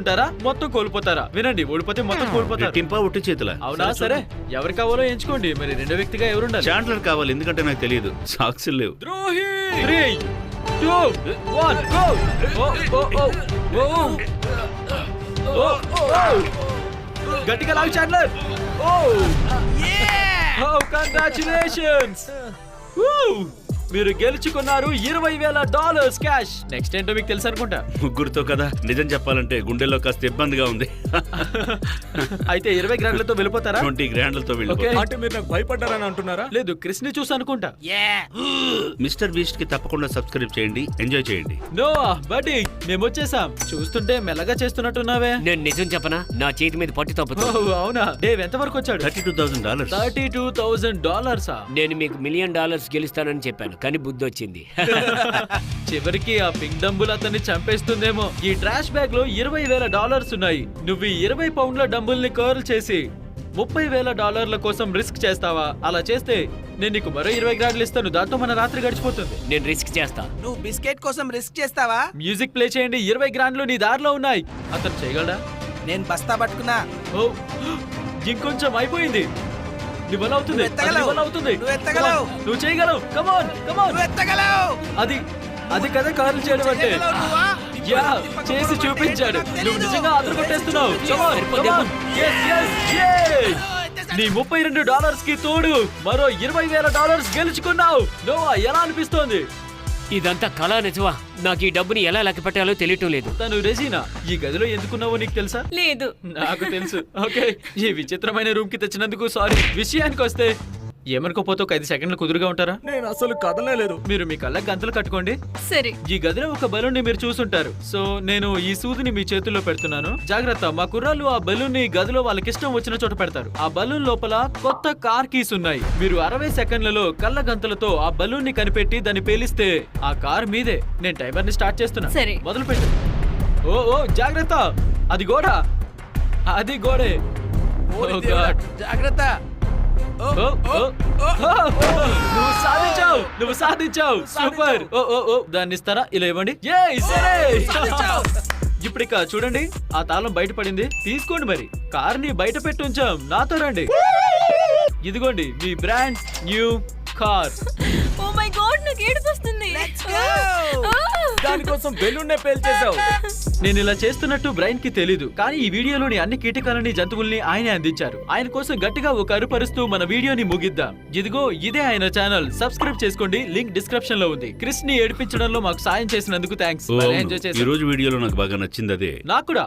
ఉంటారా మొత్తం కోల్పోతారా? వినండి, ఓడిపోతే మొత్తం కోల్పోతారు. టింపా ఒట్టి చేతుల. అవునా? సరే, ఎవరు కావాలో ఎంచుకోండి. మరి రెండో వ్యక్తిగా ఎవరుండాలి? చాండ్లర్ కావాలి, ఎందుకంటే నాకు తెలియదు, సాక్స్ లేవు. ద్రోహి. 3, 2, 1 గో. గట్టిగా లాగు చాండ్లర్. కంగ్రాచులేషన్స్, మీరు గెలుచుకున్నారు $20,000 క్యాష్. నెక్స్ట్ ఏంటో మీకు తెలుసు అనుకుంటా. ముగ్గురుతో కదా, నిజం చెప్పాలంటే గుండెల్లో కాస్త ఇబ్బందిగా ఉంది. అయితే 20 గ్రాండ్లతో వెళ్ళిపోతారా? 20 గ్రాండ్లతో అంటే మీరు నాకు భయపడ్డారని అంటున్నారా? లేదు, క్రిస్ ని చూసి అనుకుంటా. మిస్టర్ బీస్ట్ కి తప్పకుండా సబ్స్క్రైబ్ చేయండి, ఎంజాయ్ చేయండి. నో బడ్డీ, మేము వచ్చేసాం. చూస్తుంటే మెల్లగా చేస్తున్నట్టున్నావే. నేను నిజం చెప్పనా, నా చేతి మీద పట్టు తప్పుతా. అవునా? డేవ్ ఎంత వరకు వచ్చాడు? $32,000. $32,000. నేను మీకు $1 million గెలుస్తానని చెప్పాను, కానీ బుద్ధి వచ్చింది. చివరికి ఆ పింక్ డంబుల్ అతన్ని చంపేస్తుందేమో. ఈ ట్రాష్ బ్యాగ్ లో $20,000 ఉన్నాయి. నువ్వు ఈ 20 పౌండ్ల డంబుల్ ని కర్ల్ చేసి $30,000 కోసం రిస్క్ చేస్తావా? అలా చేస్తే నేను నీకు మరో 20 గ్రాండ్లు ఇస్తాను. దాంతో మన రాత్రి గడిచిపోతుంది. నేను రిస్క్ చేస్తా. నువ్వు బిస్కెట్ కోసం రిస్క్ చేస్తావా? మ్యూజిక్ ప్లే చేయండి. 20 గ్రాండ్లు నీ దారిలో ఉన్నాయి. అతను చేయగలడా? నేను బస్తా పట్టుకున్నా. ఓ, ఇంకొంచెం అయిపోయింది. నీ వల్ల అవుతుంది. నువ్వు ఎత్తగలవు. అది నీ వల్ల అవుతుంది. నువ్వు ఎత్తగలవు. నువ్వు చేయగలవు. కమాన్ కమాన్. నువ్వు ఎత్తగలవు. అది కదా కార్లు చేయడం అంటే. చేయగలవు నువ్వా? యా, చేసి చూపించాడు. నువ్వు నిజంగా అదరు కొట్టేస్తున్నావు. Come on, come on. Yes, yes, yay! నీ $32 కి తోడు మరో $20,000 గెలుచుకున్నావు. నోవా, ఎలా అనిపిస్తోంది? ఇదంతా కళ నిజమా? నాకు ఈ డబ్బుని ఎలా లెక్క పెట్టాలో తెలియటం లేదు. తను రెజీనా. ఈ గదిలో ఎందుకున్నావో నీకు తెలుసా? లేదు. నాకు తెలుసు. ఓకే, ఈ విచిత్రమైన రూమ్ కి తెచ్చినందుకు సారీ. విషయానికి వస్తే ఏమనుకోపోతే ఒక 5 సెకండ్లు కుదురుగా ఉంటారా? నేను అసలు కదలలేదు. మీరు మీ కళ్ళకి గంతలు కట్టుకోండి. సరే. ఈ గదిలో ఒక బలూన్ ని మీరు చూసుంటారు. సో నేను ఈ సూదిని మీ చేతుల్లో పెడుతున్నాను. జాగ్రత్త, మా కుర్రాళ్ళు ఆ బలూన్ ని గదిలో వాళ్ళకి ఇష్టం వచ్చిన చోట పెడతారు. ఆ బలూన్ లోపల కొత్త కార్ కీస్ ఉన్నాయి. మీరు 60 సెకండ్లలో కళ్ళ గంతలతో ఆ బలూన్ ని కనిపెట్టి దాన్ని పేలిస్తే ఆ కార్ మీదే. నేను టైమర్ ని స్టార్ట్ చేస్తున్నా. సరే. మొదలు పెట్టు. ఓ జాగ్రత్త, అది గోడ. అది గోడే. ఓ గాడ్, జాగ్రత్త. నువ్వు సాధించావు. సూపర్. ఓ దాన్ని ఇస్తారా? ఇలా ఇవ్వండి. ఇప్పుడు ఇక చూడండి, ఆ తాళం బయటపడింది. తీసుకోండి. మరి కార్ని బయట పెట్టి ఉంచాం. నాతో రండి. ఇదిగోండి మీ brand new car. Oh my God, నాకు ఏడుపు వస్తుంది. దానికోసం బెలూన్నే పేల్చేసావు. నేను ఇలా చేస్తున్నట్టు బ్రైన్ కి తెలీదు, కానీ ఈ వీడియోలోని అన్ని కీటకాలని జంతువుల్ని ఆయనే అందించారు. ఆయన కోసం గట్టిగా ఒక అరుపరుస్తూ మన వీడియోని ముగిద్దాం. ఇదిగో ఇదే ఆయన ఛానల్. సబ్స్క్రైబ్ చేసుకోండి, లింక్ డిస్క్రిప్షన్ లో ఉంది. క్రిస్ ని ఏడిపించడంలో మాకు సాయం చేసినందుకు థ్యాంక్స్. ఈ రోజు వీడియోలో నాకు బాగా నచ్చింది అదే. నాకు కూడా.